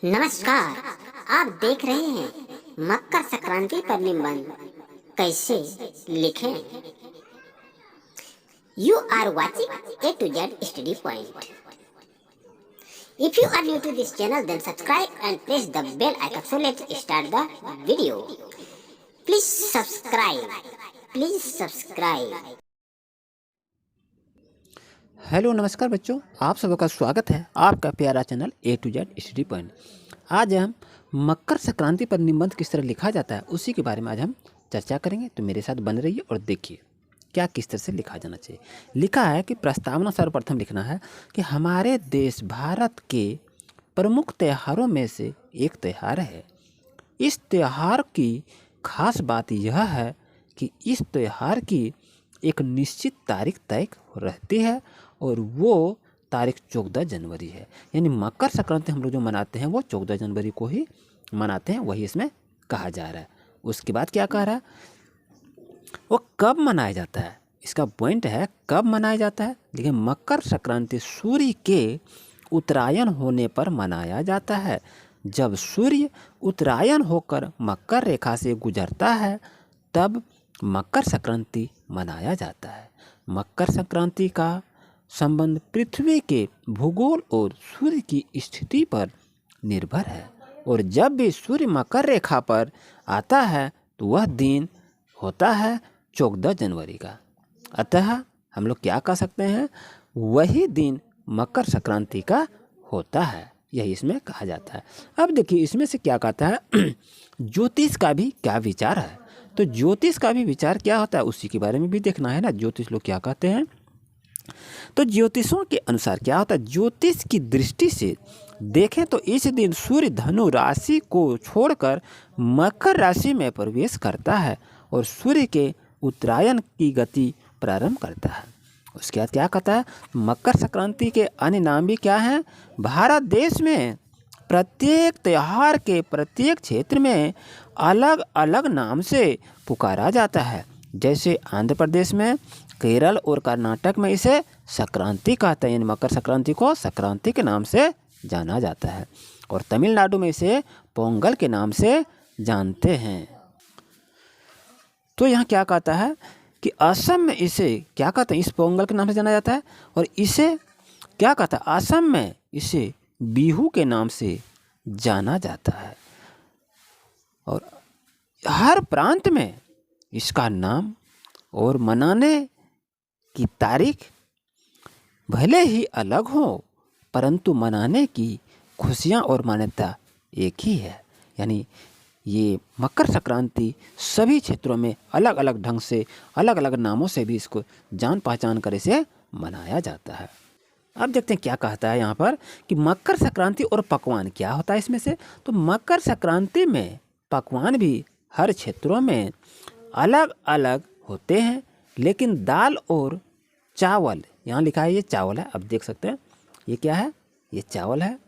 नमस्कार। आप देख रहे हैं मकर संक्रांति पर निबंध कैसे लिखें। You are watching A to Z study point. If you are new to this channel, then subscribe and press the bell icon. So let's start the video. Please subscribe. Please subscribe. Hello नमस्कार बच्चों, आप सबका का स्वागत है आपका प्यारा channel A to Z study point. आज हम मकर संक्रांति पर निबंध किस तरह लिखा जाता है उसी के बारे में आज हम चर्चा करेंगे। तो मेरे साथ बने रहिए और देखिए क्या किस तरह से लिखा जाना चाहिए। लिखा है कि प्रस्तावना सर्वप्रथम लिखना है कि हमारे देश भारत के प्रमुख त्योहारों में से एक त्यौहार है। इस त्यौहार की खास बात यह है कि इस त्यौहार की एक निश्चित तारीख तय रहती है और वो तारीख 14 जनवरी है। यानी मकर संक्रांति हम लोग जो मनाते हैं वो 14 जनवरी को ही मनाते हैं, वही इसमें कहा जा रहा है। उसके बाद क्या कह रहा है, वो कब मनाया जाता है, इसका पॉइंट है कब मनाया जाता है। देखिए, मकर संक्रांति सूर्य के उत्तरायण होने पर मनाया जाता है। जब सूर्य उत्तरायण होकर मकर रेखा से गुजरता है तब मकर संक्रांति मनाया जाता है। मकर संक्रांति का संबंध पृथ्वी के भूगोल और सूर्य की स्थिति पर निर्भर है और जब भी सूर्य मकर रेखा पर आता है तो वह दिन होता है 14 जनवरी का। अतः हम लोग क्या कह सकते हैं, वही दिन मकर संक्रांति का होता है, यही इसमें कहा जाता है। अब देखिए इसमें से क्या कहता है ज्योतिष का भी क्या विचार है। तो ज्योतिष का भी विचार क्या होता है उसी के बारे में भी देखना है ना। ज्योतिष लोग क्या कहते हैं, तो ज्योतिषों के अनुसार क्या होता है, ज्योतिष की दृष्टि से देखें तो इस दिन सूर्य धनु राशि को छोड़कर मकर राशि में प्रवेश करता है और सूर्य के उत्तरायण की गति प्रारंभ करता है। उसके बाद क्या कहता है, मकर संक्रांति के अन्य नाम भी क्या हैं। भारत देश में प्रत्येक त्यौहार के प्रत्येक क्षेत्र में अलग अलग नाम से पुकारा जाता है। जैसे आंध्र प्रदेश में, केरल और कर्नाटक में इसे संक्रांति कहते हैं, यानी मकर संक्रांति को संक्रांति के नाम से जाना जाता है और तमिलनाडु में इसे पोंगल के नाम से जानते हैं। तो यहाँ क्या कहता है कि असम में इसे क्या कहते हैं, इस पोंगल के नाम से जाना जाता है और इसे क्या कहता है, असम में इसे बिहू के नाम से जाना जाता है और हर प्रांत में इसका नाम और मनाने की तारीख भले ही अलग हो परंतु मनाने की खुशियाँ और मान्यता एक ही है। यानी ये मकर संक्रांति सभी क्षेत्रों में अलग अलग ढंग से अलग अलग नामों से भी इसको जान पहचान कर इसे मनाया जाता है। अब देखते हैं क्या कहता है यहाँ पर कि मकर संक्रांति और पकवान क्या होता है इसमें से। तो मकर संक्रांति में पकवान भी हर क्षेत्रों में अलग अलग होते हैं, लेकिन दाल और चावल, यहाँ लिखा है ये चावल है, अब देख सकते हैं ये क्या है, ये चावल है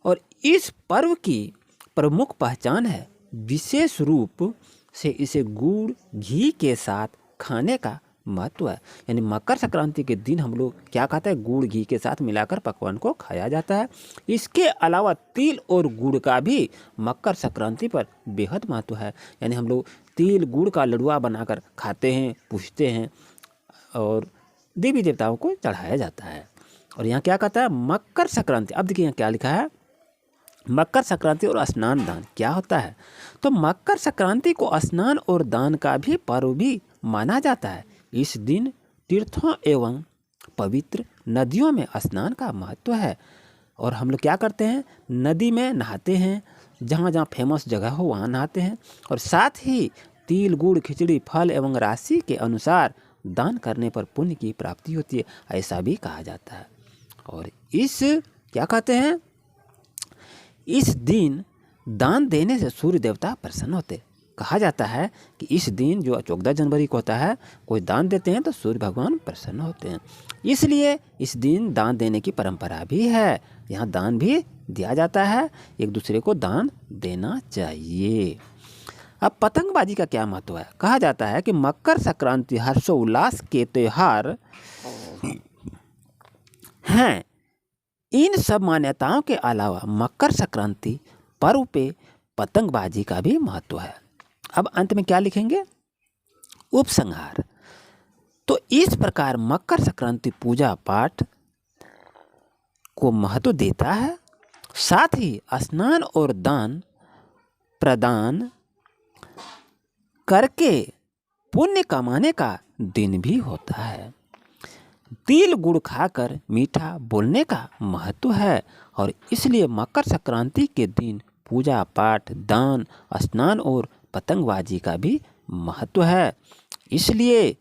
और इस पर्व की प्रमुख पहचान है। विशेष रूप से इसे गुड़ घी के साथ खाने का महत्व है। यानी मकर संक्रांति के दिन हम लोग क्या खाते हैं, गुड़ घी के साथ मिलाकर पकवान को खाया जाता है। इसके अलावा तिल और गुड़ का भी मकर संक्रांति पर बेहद महत्व है। यानी हम लोग तिल गुड़ का लडुआ बनाकर खाते हैं, पूजते हैं और देवी देवताओं को चढ़ाया जाता है। और यहाँ क्या कहता है मकर संक्रांति, अब देखिए यहाँ क्या लिखा है, मकर संक्रांति और स्नान दान क्या होता है। तो मकर संक्रांति को स्नान और दान का भी पर्व भी माना जाता है। इस दिन तीर्थों एवं पवित्र नदियों में स्नान का महत्व है और हम लोग क्या करते हैं, नदी में नहाते हैं, जहाँ जहाँ फेमस जगह हो वहाँ नहाते हैं और साथ ही तिल गुड़ खिचड़ी फल एवं राशि के अनुसार दान करने पर पुण्य की प्राप्ति होती है, ऐसा भी कहा जाता है। और इस क्या कहते हैं, इस दिन दान देने से सूर्य देवता प्रसन्न होते। कहा जाता है कि इस दिन जो 14 जनवरी को होता है, कोई दान देते हैं तो सूर्य भगवान प्रसन्न होते हैं, इसलिए इस दिन दान देने की परंपरा भी है। यहाँ दान भी दिया जाता है, एक दूसरे को दान देना चाहिए। अब पतंगबाजी का क्या महत्व है। कहा जाता है कि मकर संक्रांति हर्षोल्लास के त्यौहार हैं इन सब मान्यताओं के अलावा मकर संक्रांति पर्व पे पतंगबाजी का भी महत्व है। अब अंत में क्या लिखेंगे? उपसंहार। तो इस प्रकार मकर संक्रांति पूजा पाठ को महत्व देता है, साथ ही स्नान और दान प्रदान करके पुण्य कमाने का दिन भी होता है। तिल गुड़ खाकर मीठा बोलने का महत्व है और इसलिए मकर संक्रांति के दिन पूजा पाठ, दान, स्नान और पतंगबाजी का भी महत्व है। इसलिए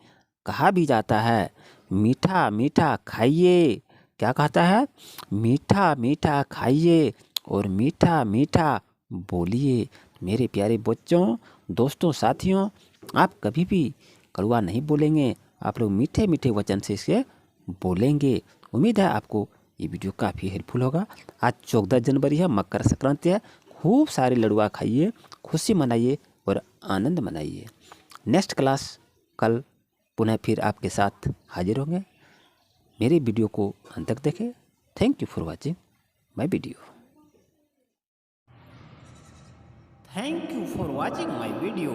कहा भी जाता है, मीठा मीठा खाइए। क्या कहता है? मीठा मीठा खाइए और मीठा मीठा बोलिए। मेरे प्यारे बच्चों, दोस्तों, साथियों, आप कभी भी कड़वा नहीं बोलेंगे। आप लोग मीठे मीठे वचन से इसे बोलेंगे। उम्मीद है आपको ये वीडियो काफ़ी हेल्पफुल होगा। आज 14 जनवरी है, मकर संक्रांति है। खूब सारे लड़ुआ खाइए, खुशी मनाइए और आनंद मनाइए। नेक्स्ट क्लास कल पुनः फिर आपके साथ हाजिर होंगे। मेरे वीडियो को अंत तक देखें। Thank you for watching my video. Thank you for watching my video.